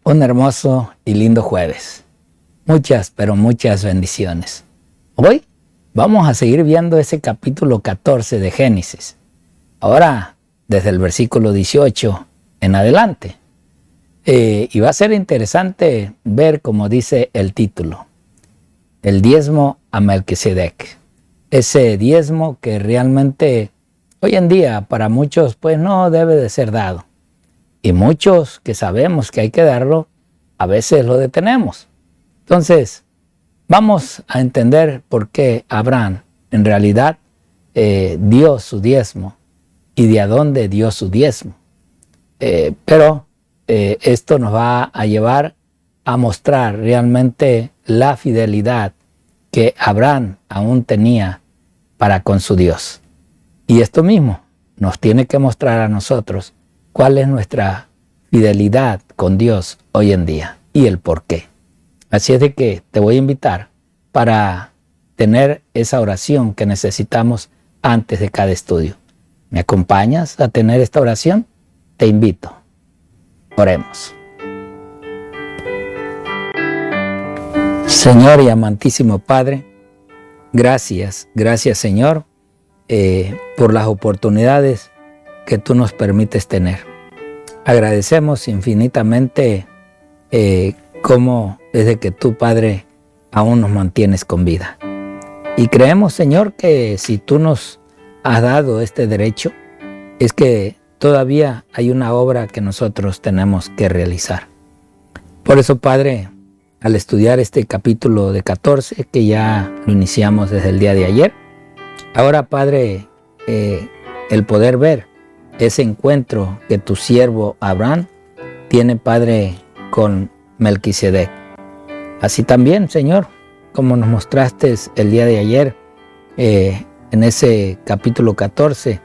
Un hermoso y lindo jueves. Muchas, pero muchas bendiciones. Hoy vamos a seguir viendo ese capítulo 14 de Génesis. Ahora, desde el versículo 18 en adelante. Y va a ser interesante ver, como dice el título, el diezmo a Melquisedec. Ese diezmo que realmente hoy en día para muchos pues no debe de ser dado. Y muchos que sabemos que hay que darlo, a veces lo detenemos. Entonces, vamos a entender por qué Abraham en realidad dio su diezmo y de a dónde dio su diezmo. Pero esto nos va a llevar a mostrar realmente la fidelidad que Abraham aún tenía para con su Dios. Y esto mismo nos tiene que mostrar a nosotros cuál es nuestra fidelidad con Dios hoy en día y el por qué. Así es de que te voy a invitar para tener esa oración que necesitamos antes de cada estudio. ¿Me acompañas a tener esta oración? Te invito. Oremos. Señor y amantísimo Padre, gracias Señor por las oportunidades que tú nos permites tener. Agradecemos infinitamente cómo desde que tú, Padre, aún nos mantienes con vida. Y creemos, Señor, que si tú nos has dado este derecho, es que todavía hay una obra que nosotros tenemos que realizar. Por eso, Padre, al estudiar este capítulo de 14, que ya lo iniciamos desde el día de ayer, ahora, Padre, el poder ver ese encuentro que tu siervo Abraham tiene, Padre, con Melquisedec. Así también, Señor, como nos mostraste el día de ayer, en ese capítulo 14,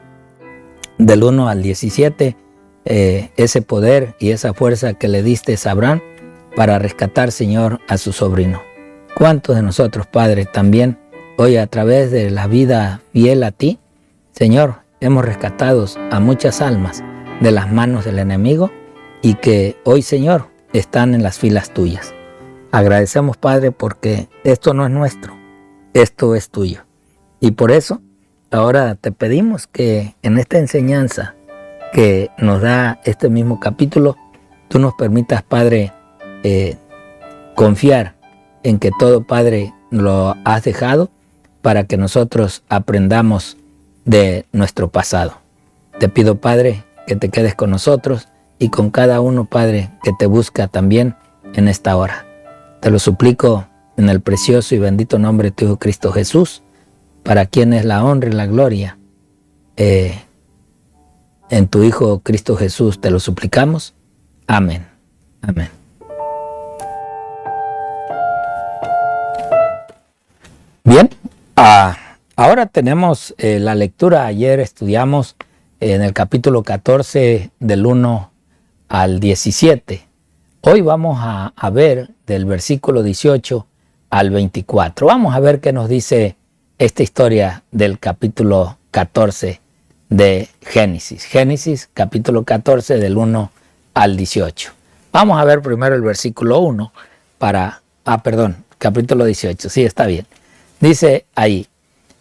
del 1 al 17, ese poder y esa fuerza que le diste a Abraham para rescatar, Señor, a su sobrino. ¿Cuántos de nosotros, Padre, también hoy a través de la vida fiel a ti, Señor, hemos rescatado a muchas almas de las manos del enemigo y que hoy, Señor, están en las filas tuyas? Agradecemos, Padre, porque esto no es nuestro, esto es tuyo. Y por eso, ahora te pedimos que en esta enseñanza que nos da este mismo capítulo, tú nos permitas, Padre, confiar en que todo, Padre, lo has dejado para que nosotros aprendamos de nuestro pasado. Te pido, Padre, que te quedes con nosotros y con cada uno, Padre, que te busca también en esta hora. Te lo suplico en el precioso y bendito nombre de tu Hijo Cristo Jesús, para quien es la honra y la gloria. En tu Hijo Cristo Jesús te lo suplicamos. Amén. Amén. Bien, ahora tenemos la lectura. Ayer estudiamos en el capítulo 14 del 1 al 17. Hoy vamos a ver del versículo 18 al 24. Vamos a ver qué nos dice esta historia del capítulo 14 de Génesis. Génesis, capítulo 14 del 1 al 18. Vamos a ver primero el versículo 1 capítulo 18. Sí, está bien. Dice ahí: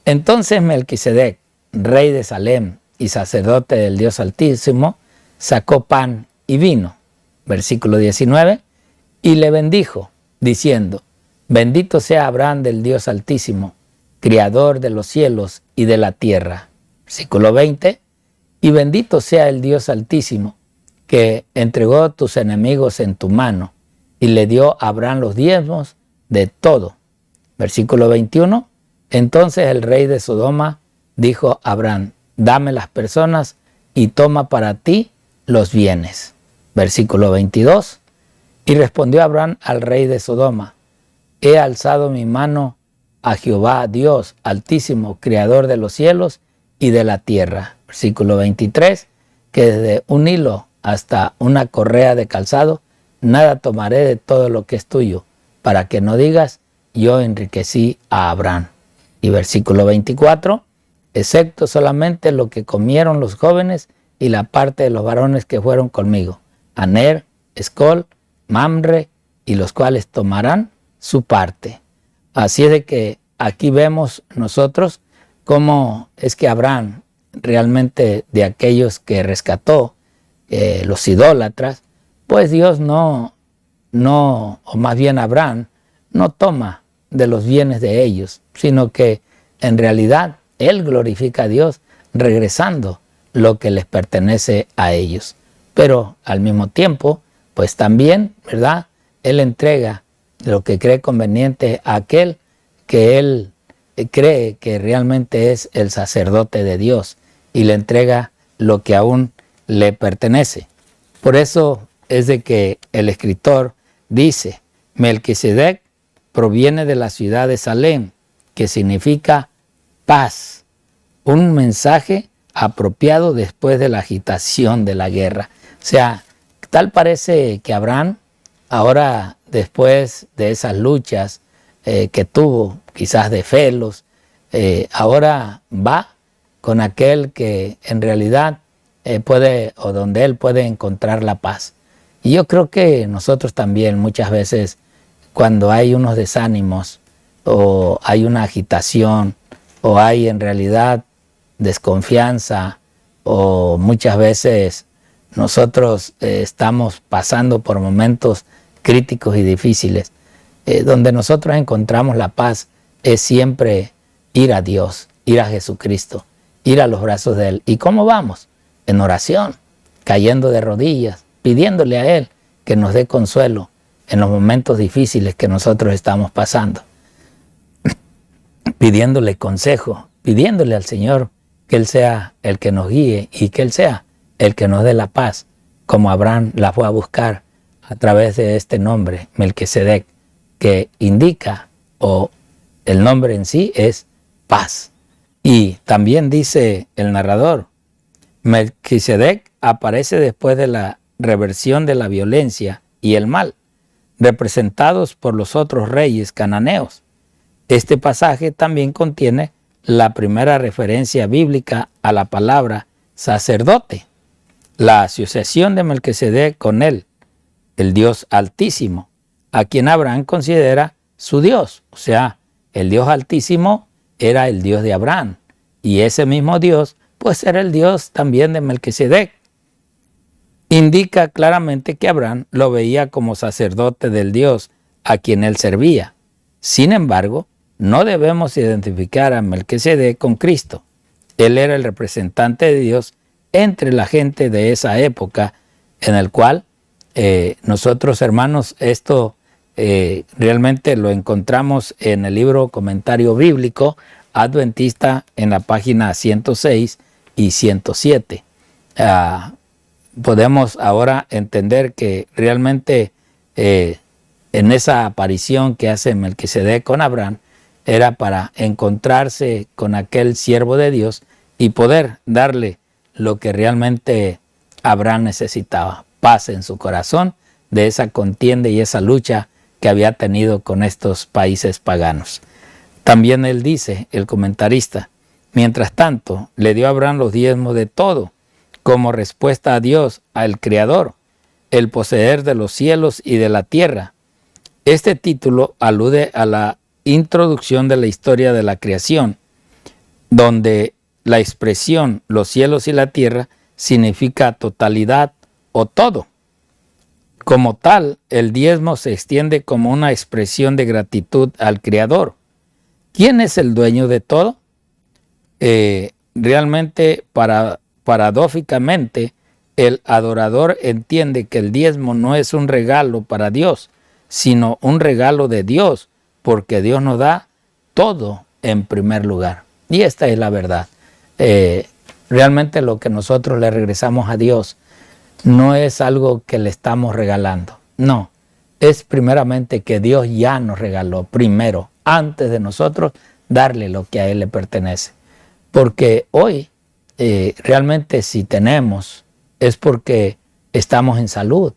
entonces Melquisedec, rey de Salem y sacerdote del Dios Altísimo, sacó pan y vino. Versículo 19. Y le bendijo, diciendo: bendito sea Abraham del Dios Altísimo, Criador de los cielos y de la tierra. Versículo 20. Y bendito sea el Dios Altísimo, que entregó tus enemigos en tu mano, y le dio a Abraham los diezmos de todo. Versículo 21. Entonces el rey de Sodoma dijo a Abraham: dame las personas y toma para ti los bienes. Versículo 22. Y respondió Abraham al rey de Sodoma: he alzado mi mano a Jehová Dios Altísimo, Creador de los cielos y de la tierra. Versículo 23. Que desde un hilo hasta una correa de calzado, nada tomaré de todo lo que es tuyo, para que no digas: yo enriquecí a Abraham. Y versículo 24. Excepto solamente lo que comieron los jóvenes y la parte de los varones que fueron conmigo, Aner, Escol, Mamre, y los cuales tomarán su parte. Así es de que aquí vemos nosotros cómo es que Abraham, realmente de aquellos que rescató, los idólatras, pues Dios o más bien Abraham, no toma de los bienes de ellos, sino que en realidad él glorifica a Dios regresando lo que les pertenece a ellos. Pero al mismo tiempo, pues también, ¿verdad?, él entrega lo que cree conveniente a aquel que él cree que realmente es el sacerdote de Dios, y le entrega lo que aún le pertenece. Por eso es de que el escritor dice: Melquisedec proviene de la ciudad de Salem, que significa paz, un mensaje apropiado después de la agitación de la guerra. O sea, tal parece que Abraham, ahora después de esas luchas que tuvo, quizás de celos, ahora va con aquel que en realidad puede, o donde él puede encontrar la paz. Y yo creo que nosotros también muchas veces, cuando hay unos desánimos, o hay una agitación, o hay en realidad desconfianza, o muchas veces nosotros estamos pasando por momentos críticos y difíciles, donde nosotros encontramos la paz es siempre ir a Dios, ir a Jesucristo, ir a los brazos de Él. ¿Y cómo vamos? En oración, cayendo de rodillas, pidiéndole a Él que nos dé consuelo en los momentos difíciles que nosotros estamos pasando, pidiéndole consejo, pidiéndole al Señor que Él sea el que nos guíe y que Él sea el que nos dé la paz, como Abraham la fue a buscar a través de este nombre, Melquisedec, que indica, o el nombre en sí es paz. Y también dice el narrador, Melquisedec aparece después de la reversión de la violencia y el mal, representados por los otros reyes cananeos. Este pasaje también contiene la primera referencia bíblica a la palabra sacerdote, la asociación de Melquisedec con él, el Dios Altísimo, a quien Abraham considera su Dios. O sea, el Dios Altísimo era el Dios de Abraham, y ese mismo Dios pues era el Dios también de Melquisedec. Indica claramente que Abraham lo veía como sacerdote del Dios a quien él servía. Sin embargo, no debemos identificar a Melquisedec con Cristo. Él era el representante de Dios entre la gente de esa época, en el cual nosotros, hermanos, esto realmente lo encontramos en el libro Comentario Bíblico Adventista en la página 106 y 107. Podemos ahora entender que realmente en esa aparición que hace Melquisedec con Abraham era para encontrarse con aquel siervo de Dios y poder darle lo que realmente Abraham necesitaba: paz en su corazón de esa contienda y esa lucha que había tenido con estos países paganos. También él dice, el comentarista, mientras tanto le dio a Abraham los diezmos de todo, como respuesta a Dios, al Creador, el poseedor de los cielos y de la tierra. Este título alude a la introducción de la historia de la creación, donde la expresión los cielos y la tierra significa totalidad o todo. Como tal, el diezmo se extiende como una expresión de gratitud al Creador. ¿Quién es el dueño de todo? Realmente, paradójicamente, el adorador entiende que el diezmo no es un regalo para Dios, sino un regalo de Dios, porque Dios nos da todo en primer lugar. Y esta es la verdad. Realmente lo que nosotros le regresamos a Dios no es algo que le estamos regalando. No, es primeramente que Dios ya nos regaló primero, antes de nosotros darle lo que a Él le pertenece. Porque hoy realmente si tenemos es porque estamos en salud,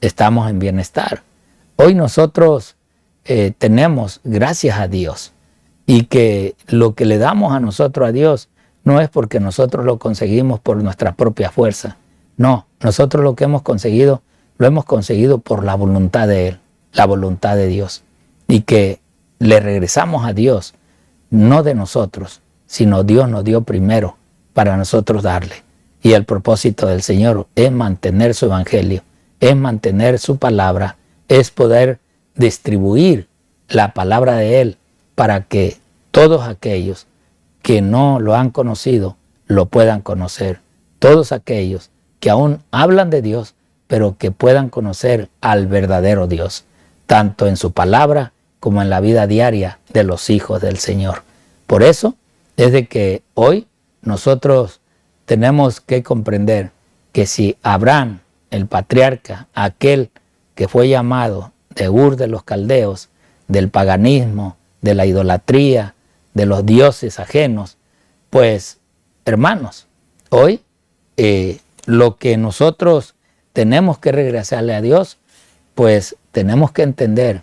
estamos en bienestar. Hoy nosotros tenemos gracias a Dios, y que lo que le damos a nosotros a Dios no es porque nosotros lo conseguimos por nuestra propia fuerza. No, nosotros lo que hemos conseguido lo hemos conseguido por la voluntad de Él, la voluntad de Dios. Y que le regresamos a Dios, no de nosotros, sino Dios nos dio primero para nosotros darle. Y el propósito del Señor es mantener su evangelio, es mantener su palabra, es poder distribuir la palabra de Él para que todos aquellos que no lo han conocido lo puedan conocer. Todos aquellos que aún hablan de Dios, pero que puedan conocer al verdadero Dios, tanto en su palabra como en la vida diaria de los hijos del Señor. Por eso es de que hoy nosotros tenemos que comprender que si Abraham, el patriarca, aquel que fue llamado de Ur de los Caldeos, del paganismo, de la idolatría, de los dioses ajenos, pues hermanos, hoy lo que nosotros tenemos que regresarle a Dios, pues tenemos que entender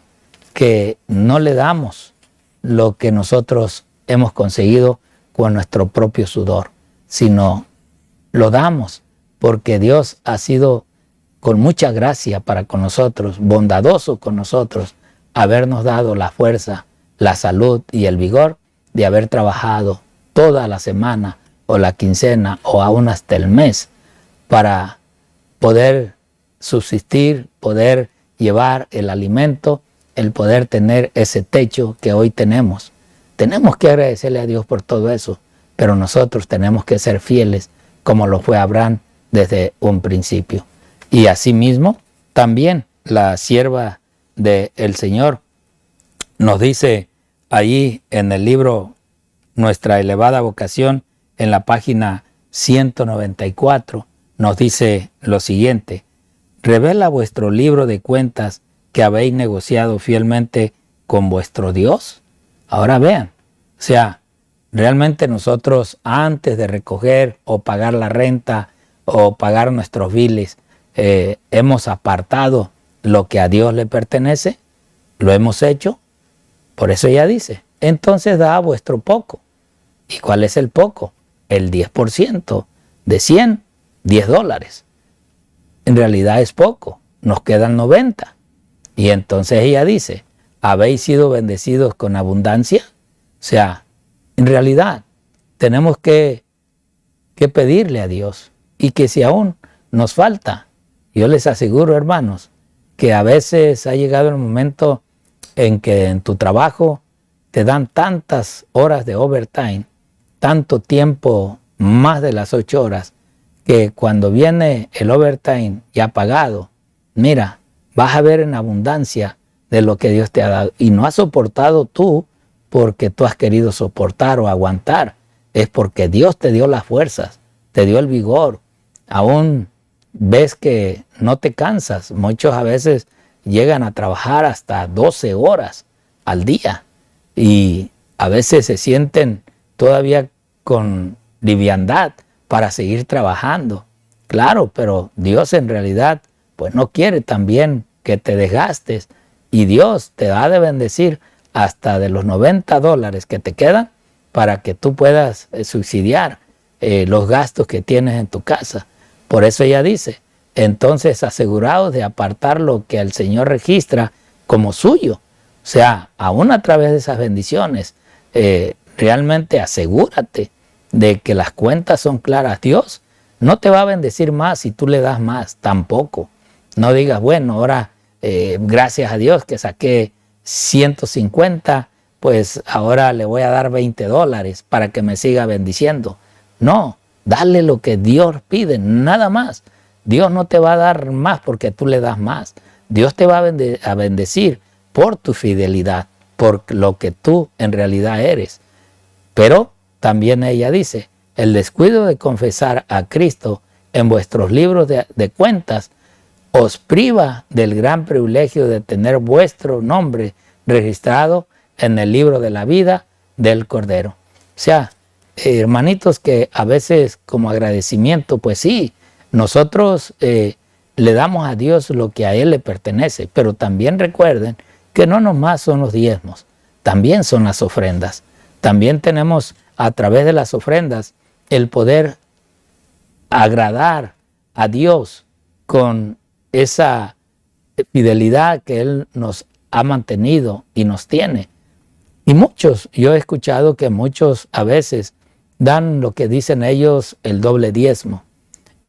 que no le damos lo que nosotros hemos conseguido con nuestro propio sudor, sino lo damos porque Dios ha sido con mucha gracia para con nosotros, bondadoso con nosotros, habernos dado la fuerza, la salud y el vigor de haber trabajado toda la semana o la quincena o aún hasta el mes para poder subsistir, poder llevar el alimento, el poder tener ese techo que hoy tenemos. Tenemos que agradecerle a Dios por todo eso, pero nosotros tenemos que ser fieles como lo fue Abraham desde un principio. Y asimismo, también la sierva del Señor nos dice allí en el libro Nuestra elevada vocación, en la página 194, nos dice lo siguiente: revela vuestro libro de cuentas que habéis negociado fielmente con vuestro Dios. Ahora vean, o sea, realmente nosotros antes de recoger o pagar la renta o pagar nuestros biles, hemos apartado lo que a Dios le pertenece, lo hemos hecho. Por eso ella dice, entonces da a vuestro poco. ¿Y cuál es el poco? El 10% de 100, $10. En realidad es poco, nos quedan 90. Y entonces ella dice, ¿habéis sido bendecidos con abundancia? O sea, en realidad tenemos que pedirle a Dios, y que si aún nos falta, yo les aseguro, hermanos, que a veces ha llegado el momento en que en tu trabajo te dan tantas horas de overtime, tanto tiempo más de las 8 horas, que cuando viene el overtime ya pagado, mira, vas a ver en abundancia de lo que Dios te ha dado. Y no has soportado tú porque tú has querido soportar o aguantar. Es porque Dios te dio las fuerzas, te dio el vigor. Aún ves que no te cansas. Muchos a veces llegan a trabajar hasta 12 horas al día. Y a veces se sienten todavía con liviandad para seguir trabajando. Claro, pero Dios en realidad pues no quiere también que te desgastes, y Dios te ha de bendecir hasta de los $90 que te quedan para que tú puedas subsidiar los gastos que tienes en tu casa. Por eso ella dice, entonces aseguraos de apartar lo que el Señor registra como suyo. O sea, aún a través de esas bendiciones, realmente asegúrate de que las cuentas son claras. Dios no te va a bendecir más si tú le das más, tampoco. No digas, bueno, ahora gracias a Dios que saqué 150, pues ahora le voy a dar $20 para que me siga bendiciendo. No, dale lo que Dios pide, nada más. Dios no te va a dar más porque tú le das más. Dios te va a bendecir por tu fidelidad, por lo que tú en realidad eres. Pero también ella dice, el descuido de confesar a Cristo en vuestros libros de cuentas os priva del gran privilegio de tener vuestro nombre registrado en el libro de la vida del Cordero. O sea, hermanitos, que a veces como agradecimiento, pues sí, nosotros le damos a Dios lo que a Él le pertenece, pero también recuerden que no nomás son los diezmos, también son las ofrendas. También tenemos a través de las ofrendas el poder agradar a Dios con esa fidelidad que Él nos ha mantenido y nos tiene. Y muchos, yo he escuchado que muchos a veces dan lo que dicen ellos el doble diezmo,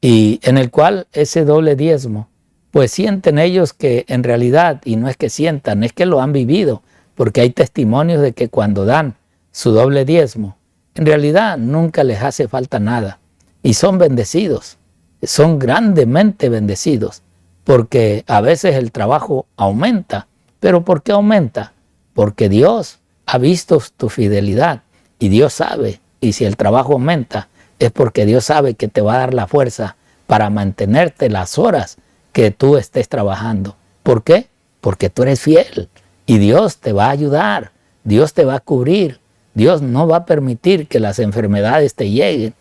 y en el cual ese doble diezmo, pues sienten ellos que en realidad, y no es que sientan, es que lo han vivido, porque hay testimonios de que cuando dan su doble diezmo, en realidad nunca les hace falta nada, y son bendecidos, son grandemente bendecidos, porque a veces el trabajo aumenta. ¿Pero por qué aumenta? Porque Dios ha visto tu fidelidad y Dios sabe, y si el trabajo aumenta es porque Dios sabe que te va a dar la fuerza para mantenerte las horas que tú estés trabajando. ¿Por qué? Porque tú eres fiel y Dios te va a ayudar, Dios te va a cubrir, Dios no va a permitir que las enfermedades te lleguen.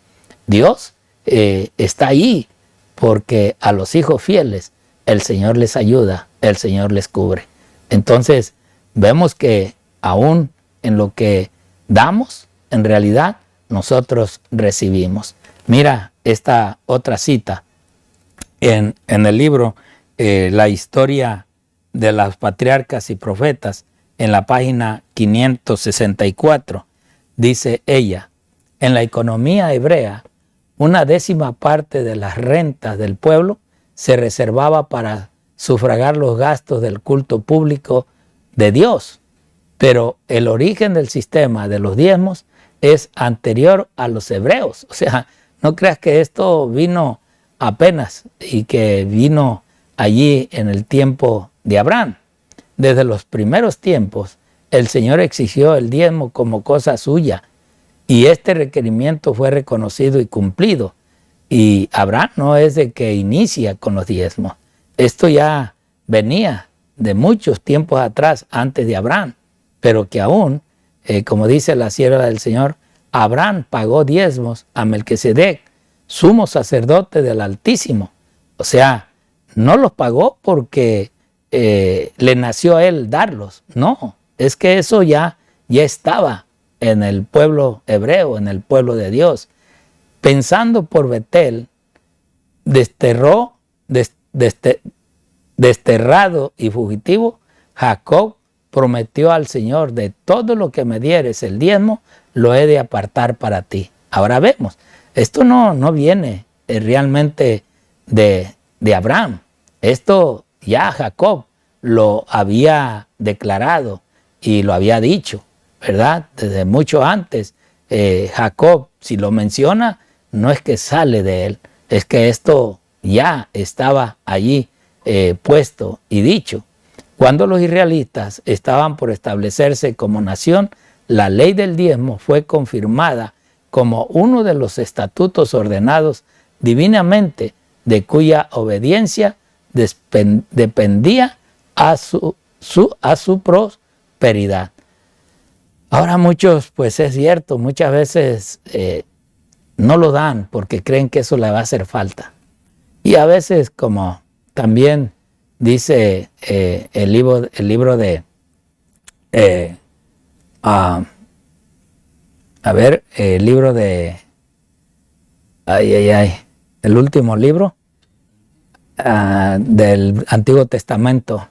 Dios está ahí porque a los hijos fieles el Señor les ayuda, el Señor les cubre. Entonces vemos que aún en lo que damos, en realidad nosotros recibimos. Mira esta otra cita en el libro La historia de las patriarcas y profetas, en la página 564, dice ella: en la economía hebrea, 1/10 parte de las rentas del pueblo se reservaba para sufragar los gastos del culto público de Dios. Pero el origen del sistema de los diezmos es anterior a los hebreos. O sea, no creas que esto vino apenas y que vino allí en el tiempo de Abraham. Desde los primeros tiempos, el Señor exigió el diezmo como cosa suya, y este requerimiento fue reconocido y cumplido. Y Abraham no es de que inicia con los diezmos. Esto ya venía de muchos tiempos atrás, antes de Abraham, pero que aún, como dice la sierva del Señor, Abraham pagó diezmos a Melquisedec, sumo sacerdote del Altísimo. O sea, no los pagó porque le nació a él darlos. No, es que eso ya estaba en el pueblo hebreo, en el pueblo de Dios. Pensando por Betel, desterrado y fugitivo, Jacob prometió al Señor: de todo lo que me dieres el diezmo, lo he de apartar para ti. Ahora vemos, esto no viene realmente de Abraham. Esto ya Jacob lo había declarado y lo había dicho, ¿verdad? Desde mucho antes. Jacob, si lo menciona, no es que sale de él, es que esto ya estaba allí puesto y dicho. Cuando los israelitas estaban por establecerse como nación, la ley del diezmo fue confirmada como uno de los estatutos ordenados divinamente, de cuya obediencia dependía a su prosperidad. Ahora muchos, pues es cierto, muchas veces no lo dan porque creen que eso le va a hacer falta. Y a veces, como también dice el libro de, el libro de, el último libro del Antiguo Testamento,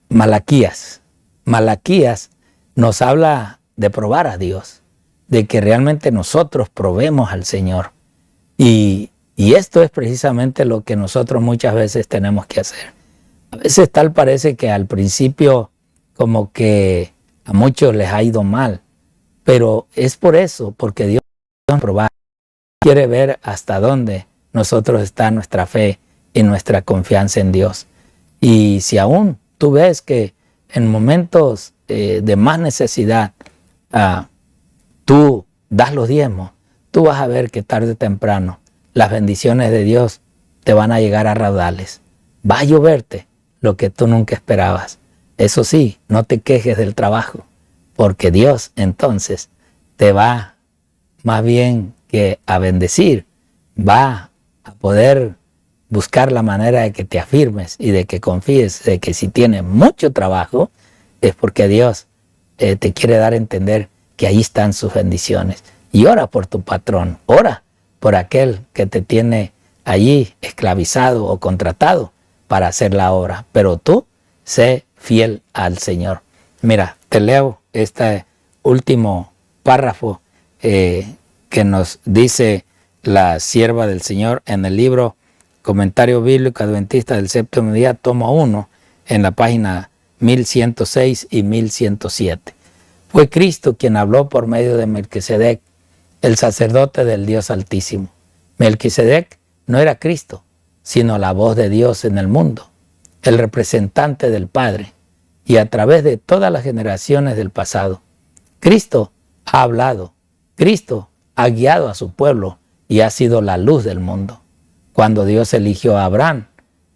Malaquías. Malaquías nos habla de probar a Dios, de que realmente nosotros probemos al Señor. Y esto es precisamente lo que nosotros muchas veces tenemos que hacer. A veces tal parece que al principio como que a muchos les ha ido mal, pero es por eso, porque Dios nos probar, quiere ver hasta dónde nosotros está nuestra fe y nuestra confianza en Dios. Y si aún tú ves que en momentos de más necesidad tú das los diezmos, tú vas a ver que tarde o temprano las bendiciones de Dios te van a llegar a raudales. Va a lloverte lo que tú nunca esperabas. Eso sí, no te quejes del trabajo, porque Dios entonces te va más bien que a bendecir, va a poder buscar la manera de que te afirmes y de que confíes de que si tienes mucho trabajo es porque Dios te quiere dar a entender que ahí están sus bendiciones. Y ora por tu patrón, ora por aquel que te tiene allí esclavizado o contratado para hacer la obra, pero tú sé fiel al Señor. Mira, te leo este último párrafo que nos dice la sierva del Señor en el libro Comentario Bíblico Adventista del Séptimo Día, tomo 1, en la página 1106 y 1107. Fue Cristo quien habló por medio de Melquisedec, el sacerdote del Dios Altísimo. Melquisedec no era Cristo, sino la voz de Dios en el mundo, el representante del Padre, y a través de todas las generaciones del pasado. Cristo ha hablado, Cristo ha guiado a su pueblo y ha sido la luz del mundo. Cuando Dios eligió a Abraham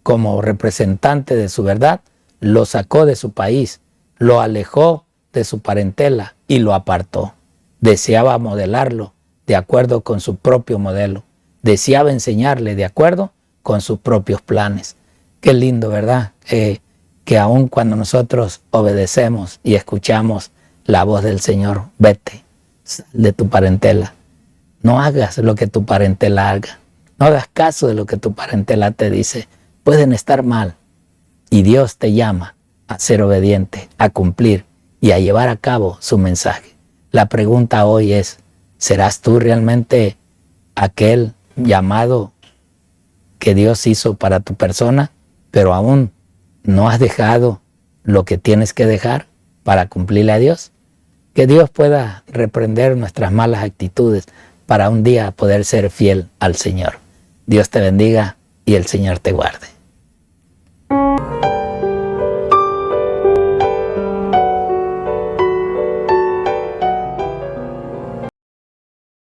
como representante de su verdad, lo sacó de su país, lo alejó de su parentela y lo apartó. Deseaba modelarlo de acuerdo con su propio modelo. Deseaba enseñarle de acuerdo con sus propios planes. Qué lindo, ¿verdad? Que aun cuando nosotros obedecemos y escuchamos la voz del Señor, vete de tu parentela. No hagas lo que tu parentela haga. No hagas caso de lo que tu parentela te dice. Pueden estar mal. Y Dios te llama a ser obediente, a cumplir y a llevar a cabo su mensaje. La pregunta hoy es, ¿serás tú realmente aquel llamado que Dios hizo para tu persona, pero aún no has dejado lo que tienes que dejar para cumplirle a Dios? Que Dios pueda reprender nuestras malas actitudes para un día poder ser fiel al Señor. Dios te bendiga y el Señor te guarde.